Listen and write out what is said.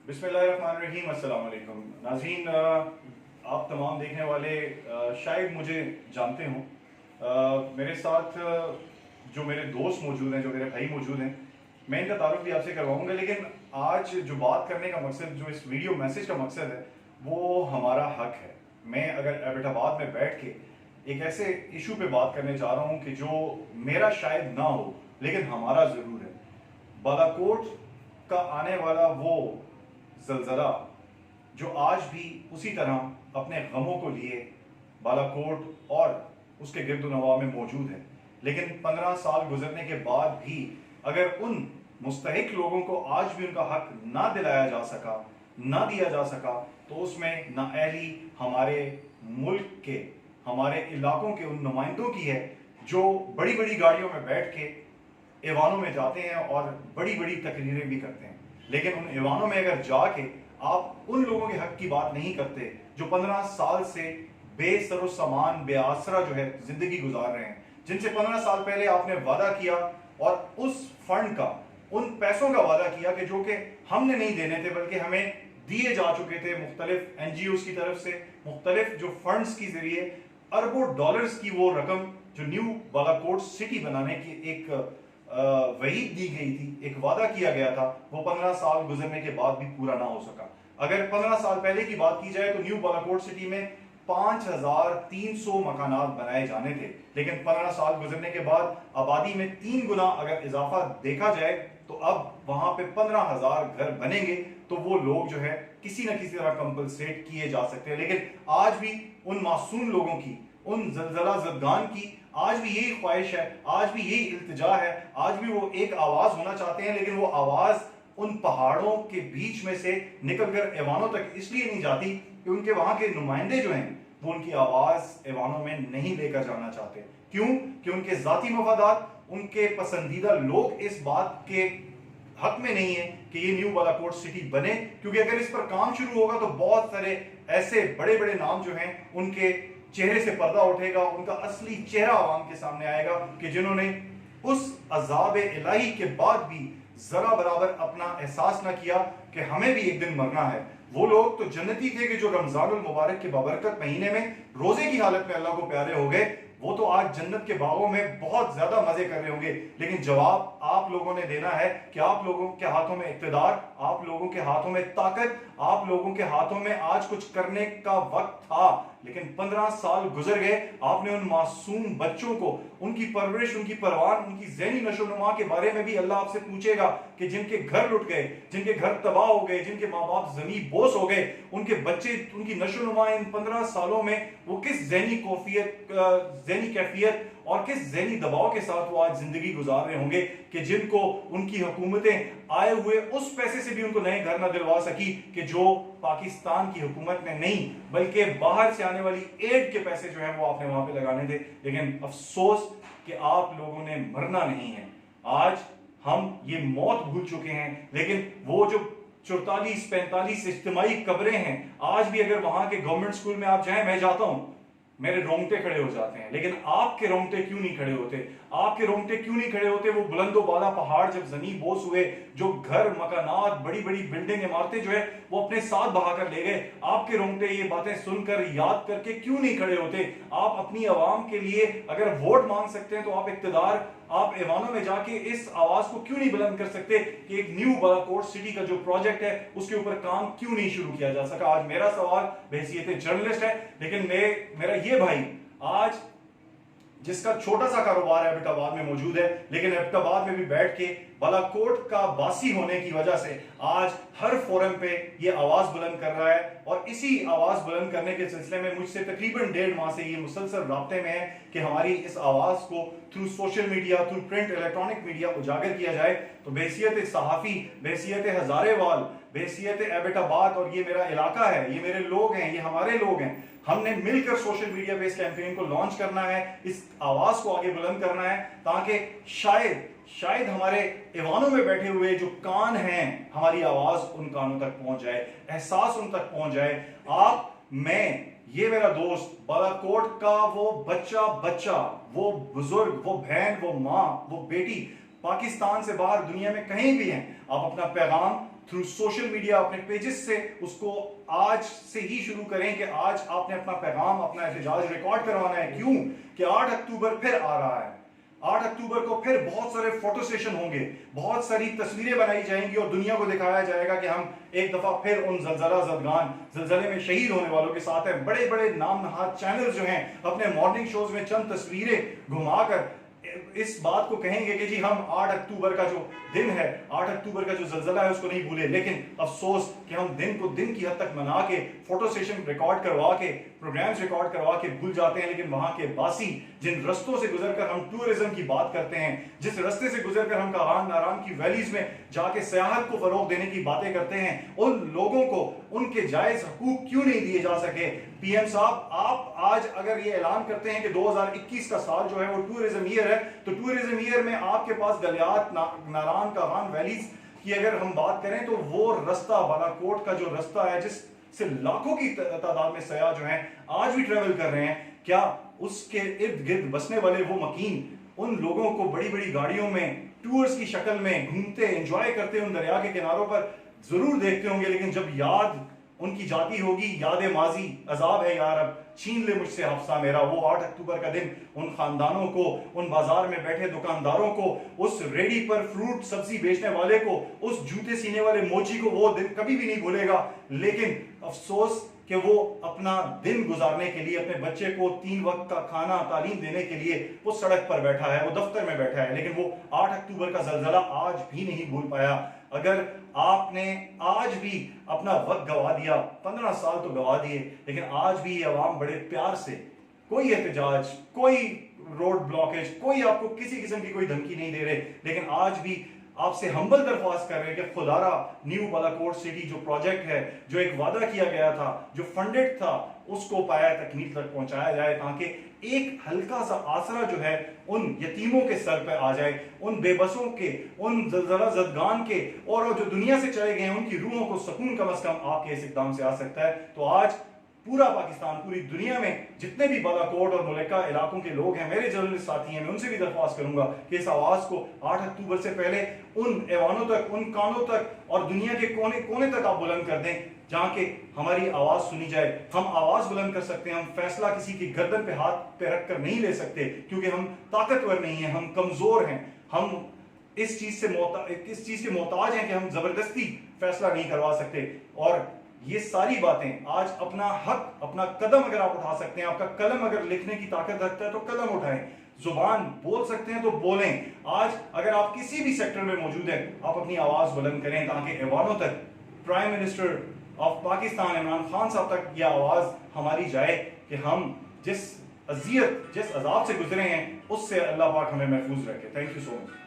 बिस्मिल्लाहिर्रहमानिर्रहीम। अस्सलाम वालेकुम नाज़रीन, आप तमाम देखने वाले शायद मुझे जानते हों। मेरे साथ जो मेरे दोस्त मौजूद हैं, जो मेरे भाई मौजूद हैं, मैं इनका तारुफ भी आपसे करवाऊंगा। लेकिन आज जो बात करने का मकसद, जो इस वीडियो मैसेज का मकसद है, वो हमारा हक है। मैं अगर एबटाबाद में बैठ के एक ऐसे इशू पे बात करने जा रहा हूँ कि जो मेरा शायद ना हो लेकिन हमारा ज़रूर है। बालाकोट का आने वाला वो ज़लज़ला जो आज भी उसी तरह अपने गमों को लिए बालाकोट और उसके गिरदोनवा में मौजूद है, लेकिन 15 साल गुजरने के बाद भी अगर उन मुस्तहिक लोगों को आज भी उनका हक ना दिलाया जा सका, ना दिया जा सका, तो उसमें नाअहली हमारे मुल्क के, हमारे इलाकों के उन नुमाइंदों की है जो बड़ी बड़ी गाड़ियों में बैठ के ऐवानों में जाते हैं और बड़ी बड़ी तकरीरें भी करते हैं। लेकिन उन ऐवानों में अगर जाके आप उन लोगों के हक की बात नहीं करते जो 15 साल से बेसरो सामान बेआसरा जो है जिंदगी गुजार रहे हैं, जिनसे 15 साल पहले आपने वादा किया और उस फंड का, उन पैसों का वादा किया कि जो कि हमने नहीं देने थे बल्कि हमें दिए जा चुके थे मुख्तलिफ NGOs की तरफ से, मुख्तलिफ जो फंड्स के जरिए अरबों डॉलर्स की वो रकम जो न्यू बालाकोट सिटी बनाने की एक वहीद दी गई थी, एक वादा किया गया था, वो 15 साल गुजरने के बाद भी पूरा ना हो सका। अगर 15 साल पहले की बात की जाए तो न्यू बालाकोट सिटी में 5300 मकानात बनाए जाने थे, लेकिन 15 साल गुजरने के बाद आबादी में 3 गुना अगर इजाफा देखा जाए तो अब वहां पे 15,000 घर बनेंगे, तो वो लोग जो है किसी न किसी तरह कंपलसेट किए जा सकते हैं। लेकिन आज भी उन मासूम लोगों की, उन ज़लज़ला ज़दगान की आज भी यही ख्वाहिश है, आज भी यही इल्तिजा है, आज भी वो एक आवाज होना चाहते हैं, लेकिन वो आवाज उन पहाड़ों के बीच में से निकलकर ऐवानों तक इसलिए नहीं जाती कि उनके वहां के नुमाइंदे जो हैं वो उनकी आवाज ऐवानों में नहीं लेकर जाना चाहते। क्यों? कि उनके जाती मफादात, उनके पसंदीदा लोग इस बात के हक में नहीं है कि ये न्यू बालाकोट सिटी बने, क्योंकि अगर इस पर काम शुरू होगा तो बहुत सारे ऐसे बड़े बड़े नाम जो हैं उनके चेहरे से पर्दा उठेगा, उनका असली चेहरा आवाम के सामने आएगा कि जिन्होंने उस अजाब इलाही के बाद भी जरा बराबर अपना एहसास ना किया कि हमें भी एक दिन मरना है। वो लोग तो जन्नती थे कि जो रमजानुल मुबारक के बाबरकत महीने में रोजे की हालत में अल्लाह को प्यारे हो गए, वो तो आज जन्नत के बागों में बहुत ज्यादा मजे कर रहे होंगे। लेकिन जवाब आप लोगों ने देना है कि आप लोगों के हाथों में इक़्तिदार, आप लोगों के हाथों में ताकत, आप लोगों के हाथों में आज कुछ करने का वक्त था, लेकिन 15 साल गुजर गए। आपने उन मासूम बच्चों को, उनकी परवरिश, उनकी परवान, उनकी ज़हनी नशोनुमा के बारे में भी अल्लाह आपसे पूछेगा कि जिनके घर लुट गए, जिनके घर तबाह हो गए, जिनके माँ बाप ज़मी बोस हो गए, उनके बच्चे, उनकी नशोनुमा इन 15 सालों में वो किस ज़हनी कैफियत और किस ज़हनी दबाव के साथ वो आज जिंदगी गुजार रहे होंगे कि जिनको उनकी हुकूमतें आए हुए उस पैसे से भी उनको नए घर ना दिलवा सकी कि जो पाकिस्तान की हुकूमत ने नहीं बल्कि बाहर से आने वाली एड के पैसे जो है वो आपने वहां पे लगाने थे। लेकिन अफसोस कि आप लोगों ने मरना नहीं है। आज हम ये मौत भूल चुके हैं, लेकिन वो जो 44-45 इज्तिमाई कब्रें हैं, आज भी अगर वहां के गवर्नमेंट स्कूल में आप जाएं, मैं जाता हूं, मेरे रोंगटे खड़े हो जाते हैं। लेकिन आपके रोंगटे क्यों नहीं खड़े होते? आपके रोंगटे क्यों नहीं खड़े होते? वो बुलंदो बाला पहाड़ जब जमी बोस हुए, जो घर, मकानात, बड़ी बड़ी बिल्डिंग, इमारतें जो है वो अपने साथ बहाकर ले गए, आपके रोंगटे ये बातें सुनकर, याद करके क्यों नहीं खड़े होते? आप अपनी आवाम के लिए अगर वोट मांग सकते हैं तो आप इक़्तिदार, आप ऐवानों में जाके इस आवाज को क्यों नहीं बुलंद कर सकते कि एक न्यू बालाकोट सिटी का जो प्रोजेक्ट है उसके ऊपर काम क्यों नहीं शुरू किया जा सका? आज मेरा सवाल बहैसियत जर्नलिस्ट है, लेकिन मेरा ये भाई आज जिसका छोटा सा कारोबार है एबटाबाद में मौजूद है, लेकिन एबटाबाद में भी बैठ के बालाकोट का बासी होने की वजह से आज हर फोरम पे ये आवाज बुलंद कर रहा है। और इसी आवाज बुलंद करने के सिलसिले में मुझसे तकरीबन 1.5 माह से ये मुसलसल राब्ते में है कि हमारी इस आवाज को through social media, through print, electronic media उजागर किया जाए। तो बहैसियत सहाफी, बहैसियत हजारेवाल, बहैसियत एबटाबाद, और ये मेरा इलाका है, ये मेरे लोग हैं, ये हमारे लोग हैं, हमने मिलकर सोशल मीडिया पे इस कैंपेन को लॉन्च करना है, इस आवाज को आगे बुलंद करना है, ताकि शायद हमारे ऐवानों में बैठे हुए जो कान हैं, हमारी आवाज उन कानों तक पहुंच जाए, एहसास उन तक पहुंच जाए। आप, मैं, ये मेरा दोस्त, बालाकोट का वो बच्चा, वो बुजुर्ग, वो बहन, वो माँ, वो बेटी, पाकिस्तान से बाहर दुनिया में कहीं भी हैं, आप अपना पैगाम थ्रू सोशल मीडिया अपने पेजेस से उसको आज से ही शुरू करें कि आज आपने अपना पैगाम, अपना एहतजाज रिकॉर्ड करवाना है। क्यों कि 8 अक्टूबर फिर आ रहा है। 8 अक्टूबर को फिर बहुत सारे फोटो सेशन होंगे, बहुत सारी तस्वीरें बनाई जाएंगी और दुनिया को दिखाया जाएगा कि हम एक दफा फिर उन ज़लज़ला ज़दगान, ज़लज़ले में शहीद होने वालों के साथ हैं। बड़े बड़े नाम नहाद चैनल जो हैं अपने मॉर्निंग शोज में चंद तस्वीरें घुमाकर इस बात को कहेंगे कि जी हम 8 अक्टूबर का जो दिन है, 8 अक्टूबर का जो ज़लज़ला है उसको नहीं भूले। लेकिन अफसोस कि हम दिन को दिन की हद तक मना के, फोटो सेशन रिकॉर्ड करवा के, प्रोग्राम्स रिकॉर्ड करवा के भूल जाते हैं। लेकिन वहां के बासी जिन रस्तों से गुजरकर हम टूरिज्म की बात करते हैं, जिस रस्ते से गुजरकर हम कारान नारान की वैलीज में जाके सियाहत को फरोग देने की बातें करते हैं, उन लोगों को उनके जायज हकूक क्यों नहीं दिए जा सके? पीएम साहब, आप आज अगर ये ऐलान करते हैं कि 2021 का साल जो है वो टूरिज्म ईयर है, तो टूरिज्म ईयर में आपके पास गलियात, नारान, कारान वैलीज की अगर हम बात करें तो वो रास्ता, बालाकोट का जो रास्ता है जिससे लाखों की तादाद में सयाह जो हैं आज भी ट्रेवल कर रहे हैं, क्या उसके इर्द गिर्द बसने वाले वो मकीन उन लोगों को बड़ी बड़ी गाड़ियों में टूर्स की शक्ल में घूमते, एंजॉय करते उन दरिया के किनारों पर जरूर देखते होंगे? लेकिन जब याद उनकी जाती होगी, याद माजी, अजाब है यार अब छीन ले मुझसे हफ्सा मेरा, वो 8 अक्टूबर का दिन उन खानदानों को, उन बाजार में बैठे दुकानदारों को, उस रेडी पर फ्रूट सब्जी बेचने वाले को, उस जूते सीने वाले मोची को वो दिन कभी भी नहीं भूलेगा। लेकिन अफसोस कि वो अपना दिन गुजारने के लिए, अपने बच्चे को 3 वक्त का खाना, तालीम देने के लिए वो सड़क पर बैठा है, वो दफ्तर में बैठा है, लेकिन वो 8 अक्टूबर का ज़लज़ला आज भी नहीं भूल पाया। अगर आपने आज भी अपना वक्त गवा दिया, 15 साल तो गवा दिए, लेकिन आज भी ये अवाम बड़े प्यार से, कोई एहतजाज, कोई रोड ब्लॉकेज, कोई आपको किसी किस्म की कोई धमकी नहीं दे रहे, लेकिन आज भी आपसे हम्बल दरख्वास्त कर रहे हैं कि खुदारा न्यू बालाकोट सिटी जो प्रोजेक्ट है, जो एक वादा किया गया था, जो फंडेड था, उसको पाया तकमील तक पहुंचाया जाए, ताकि एक हल्का सा आसरा जो है उन यतीमों के सर पे आ जाए, उन बेबसों के, उन ज़लज़ला ज़दगान के, और जो दुनिया से चले गए हैं उनकी रूहों को सुकून कम से कम आपके इस इक़दाम से आ सकता है। तो आज पूरा पाकिस्तान, पूरी दुनिया में जितने भी बालाकोट और मुल्का इलाकों के लोग हैं, मेरे जर्नलिस्ट साथी हैं, मैं उनसे भी दरख्वास्त करूंगा कि इस आवाज़ को 8 अक्टूबर से पहले उन ऐवानों तक, उन कानों तक और दुनिया के कोने कोने तक आप बुलंद कर दें, जहाँ के हमारी आवाज़ सुनी जाए। हम आवाज़ बुलंद कर सकते हैं, हम फैसला किसी की गर्दन पे हाथ पे रख कर नहीं ले सकते, क्योंकि हम ताकतवर नहीं हैं, हम कमज़ोर हैं, हम इस चीज़ के मोहताज हैं कि हम ज़बरदस्ती फैसला नहीं करवा सकते। और ये सारी बातें आज अपना हक, अपना कदम अगर आप उठा सकते हैं, आपका कलम अगर लिखने की ताकत रखता है तो कलम उठाएं, जुबान बोल सकते हैं तो बोलें। आज अगर आप किसी भी सेक्टर में मौजूद हैं, आप अपनी आवाज़ बुलंद करें, ताकि ऐवानों तक, prime minister of Pakistan Imran Khan साहब तक यह आवाज़ हमारी जाए कि हम जिस अजियत, जिस अजाब से गुजरे हैं, उससे अल्लाह पाक हमें महफूज रखे। Thank you so much.